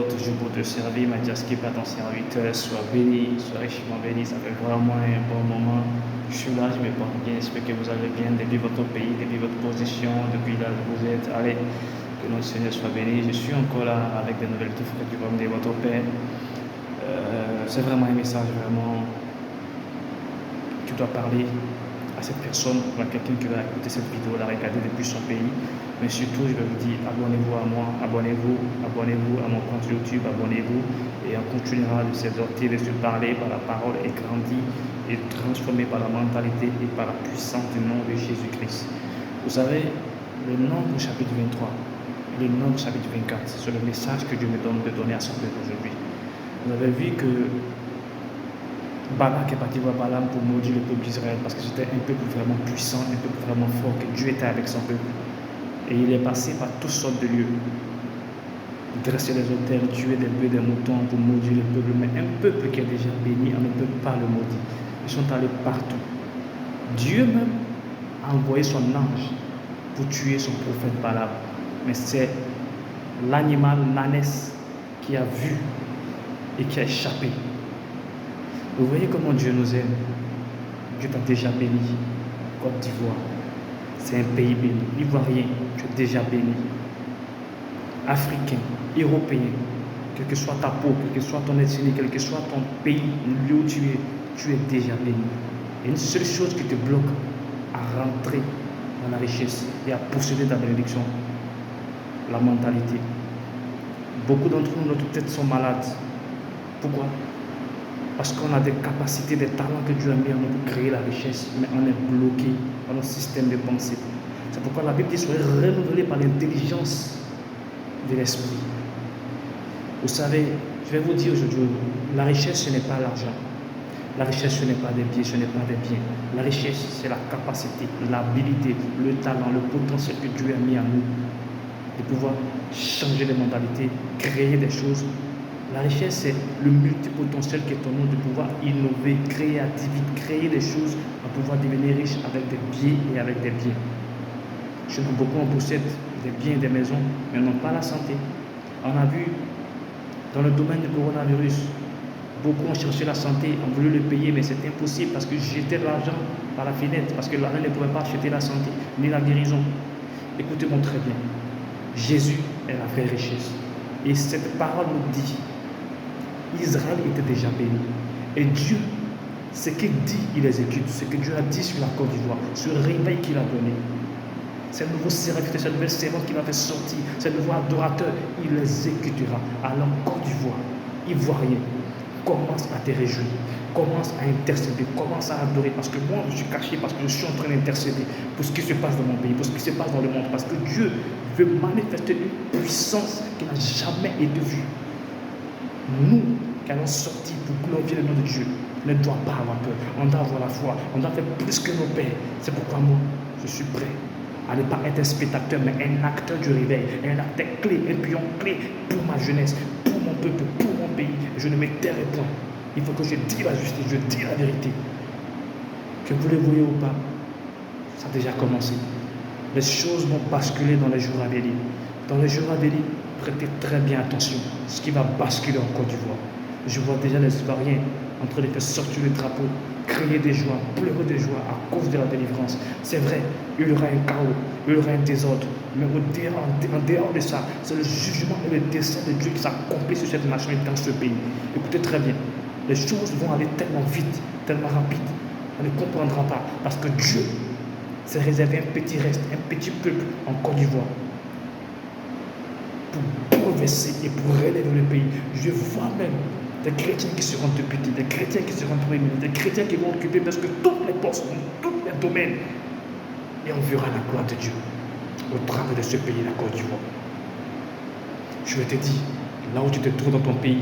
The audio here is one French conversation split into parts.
toujours pour te servir. M'a dit à ce qui est pas ton serviteur, sois béni, sois richement béni. Ça fait vraiment un bon moment. Je suis là, je me porte bien. J'espère que vous allez bien depuis votre pays, depuis votre position, depuis là où vous êtes. Allez, que notre Seigneur soit béni. Je suis encore là avec des nouvelles tout frais du royaume de votre Père. C'est vraiment un message, vraiment. Tu dois parler à cette personne ou à quelqu'un qui va écouter cette vidéo, la regarder depuis son pays. Mais surtout, je vais vous dire, abonnez-vous à moi, abonnez-vous à mon compte YouTube, abonnez-vous et on continuera de s'exhorter, de se parler par la parole et grandir et transformer par la mentalité et par la puissance du nom de Jésus-Christ. Vous savez, le Nombre chapitre 23 et le Nombre chapitre 24, c'est le message que Dieu me donne de donner à son peuple aujourd'hui. Vous avez vu que Balak est parti voir Balaam pour maudire le peuple d'Israël parce que c'était un peuple vraiment puissant, un peuple vraiment fort, que Dieu était avec son peuple. Et il est passé par toutes sortes de lieux. Dresser des autels, tuer des bœufs, des moutons pour maudire le peuple. Mais un peuple qui est déjà béni, on ne peut pas le maudire. Ils sont allés partout. Dieu même a envoyé son ange pour tuer son prophète Balaam. Mais c'est l'animal, l'ânesse, qui a vu et qui a échappé. Vous voyez comment Dieu nous aime. Dieu t'a déjà béni. Côte d'Ivoire, c'est un pays béni. Ivoirien, tu es déjà béni. Africain, Européen, quelle que soit ta peau, quelle que soit ton ethnie, quel que soit ton pays, le lieu où tu es déjà béni. Et une seule chose qui te bloque à rentrer dans la richesse et à posséder ta bénédiction, la mentalité. Beaucoup d'entre nous, notre tête sont malades. Pourquoi? Parce qu'on a des capacités, des talents que Dieu a mis en nous pour créer la richesse, mais on est bloqué dans notre système de pensée. C'est pourquoi la Bible dit soyez renouvelés par l'intelligence de l'esprit. Vous savez, je vais vous dire aujourd'hui, la richesse ce n'est pas l'argent. La richesse ce n'est pas des biens, ce n'est pas des biens. La richesse c'est la capacité, l'habilité, le talent, le potentiel que Dieu a mis en nous de pouvoir changer les mentalités, créer des choses. La richesse, c'est le multipotentiel qui est en nous de pouvoir innover, créer des choses, pour pouvoir devenir riche avec des biens et avec des biens. Chez nous, beaucoup en possèdent des biens et des maisons, mais n'ont pas la santé. On a vu dans le domaine du coronavirus, beaucoup ont cherché la santé, ont voulu le payer, mais c'est impossible parce que jetaient de l'argent par la fenêtre, parce que l'argent ne pouvait pas acheter la santé, ni la guérison. Écoutez-moi très bien. Jésus est la vraie richesse. Et cette parole nous dit, Israël était déjà béni. Et Dieu, ce qu'il dit, il exécute. Ce que Dieu a dit sur la Côte d'Ivoire, ce réveil qu'il a donné, ce nouveau serviteur, cette nouvelle servante qu'il a fait sortir, ce nouveau adorateur, il l'exécutera. Alors Côte d'Ivoire, Ivoirien, commence à te réjouir, commence à intercéder, commence à adorer. Parce que moi, je suis caché, parce que je suis en train d'intercéder pour ce qui se passe dans mon pays, pour ce qui se passe dans le monde. Parce que Dieu veut manifester une puissance qui n'a jamais été vue. Nous qui allons sortir pour glorifier le nom de Dieu, ne doit pas avoir peur. On doit avoir la foi. On doit faire plus que nos pères. C'est pourquoi moi, je suis prêt à ne pas être un spectateur, mais un acteur du réveil, un acteur clé, un pion clé pour ma jeunesse, pour mon peuple, pour mon pays. Je ne me tairai point. Il faut que je dise la justice, je dise la vérité. Que vous le voyez ou pas, ça a déjà commencé. Les choses vont basculer dans les jours à venir. Dans les jours à venir, prêtez très bien attention. Ce qui va basculer en Côte d'Ivoire. Je vois déjà les Ivoiriens en train de faire sortir le drapeau, crier des joies, pleurer des joies à cause de la délivrance. C'est vrai, il y aura un chaos, il y aura un désordre. Mais en dehors de ça, c'est le jugement et le dessein de Dieu qui s'accomplit sur cette nation et dans ce pays. Écoutez très bien, les choses vont aller tellement vite, tellement rapide. On ne comprendra pas parce que Dieu s'est réservé un petit reste, un petit peuple en Côte d'Ivoire pour progresser et pour relever le pays. Je vois même des chrétiens qui seront députés, des chrétiens qui seront premiers ministres, des chrétiens qui vont occuper presque tous les postes, dans tous les domaines. Et on verra la gloire de Dieu au travers de ce pays, la Côte d'Ivoire. Je te dis, là où tu te trouves dans ton pays,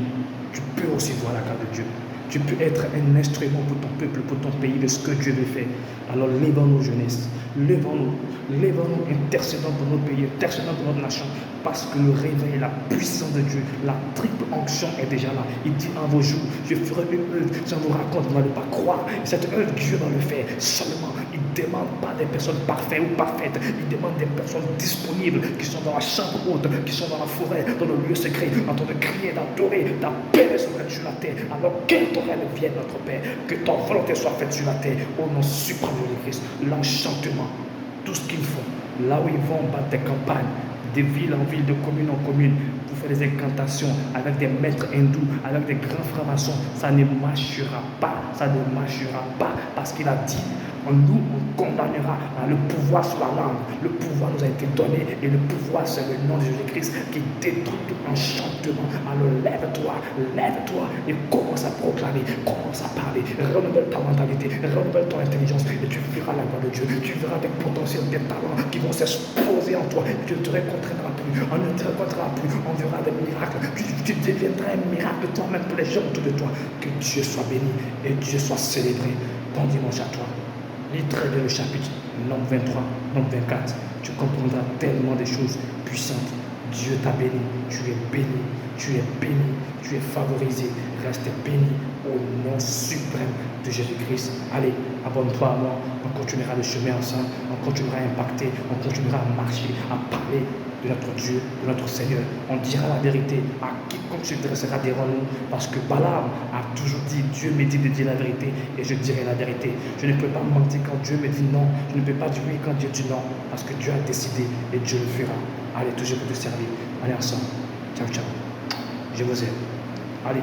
tu peux aussi voir la gloire de Dieu. Tu peux être un instrument pour ton peuple, pour ton pays, de ce que Dieu veut faire. Alors lève nos jeunesse, Levons-nous, levons-nous, intercédons pour notre pays, intercédons pour notre nation, parce que le réveil, la puissance de Dieu, la triple onction est déjà là. Il dit en vos jours, je ferai une œuvre, si on vous raconte, vous n'allez pas croire. Et cette œuvre, Dieu va le faire seulement. Il ne demande pas des personnes parfaites ou parfaites, il demande des personnes disponibles, qui sont dans la chambre haute, qui sont dans la forêt, dans le lieu secret, en train de crier, d'adorer, d'appeler sur la terre. Alors que ton règne vienne, notre Père, que ton volonté soit faite sur la terre, au nom suprême de Christ. L'enchantement, tout ce qu'ils font, là où ils vont battre des campagnes, de ville en ville, de commune en commune, pour faire des incantations avec des maîtres hindous, avec des grands francs-maçons, ça ne marchera pas, ça ne marchera pas, parce qu'il a dit, nous, on condamnera le pouvoir sur la langue. Le pouvoir nous a été donné et le pouvoir, c'est le nom de Jésus-Christ qui détruit tout enchantement. Alors lève-toi et commence à proclamer, commence à parler, renouvelle ta mentalité, renouvelle ton intelligence et tu verras la gloire de Dieu. Tu verras des potentiels, des talents qui vont s'exposer en toi. Et tu ne te rencontreras plus, on ne te rencontrera plus, on verra des miracles. Tu deviendras un miracle toi-même pour les gens autour de toi. Que Dieu soit béni et Dieu soit célébré. Bon dimanche à toi. Lis très bien le chapitre, nombre 23, nombre 24. Tu comprendras tellement de choses puissantes. Dieu t'a béni, tu es béni, tu es béni, tu es favorisé. Reste béni au nom suprême de Jésus-Christ. Allez, abonne-toi à moi, on continuera le chemin ensemble, on continuera à impacter, on continuera à marcher, à parler de notre Dieu, de notre Seigneur. On dira la vérité à quiconque se dressera devant nous, parce que Balaam a toujours dit, Dieu me dit de dire la vérité et je dirai la vérité. Je ne peux pas mentir quand Dieu me dit non, je ne peux pas dire oui quand Dieu dit non, parce que Dieu a décidé et Dieu le fera. Allez, toujours pour te servir. Allez ensemble. Ciao, ciao. Je vous aime. Allez.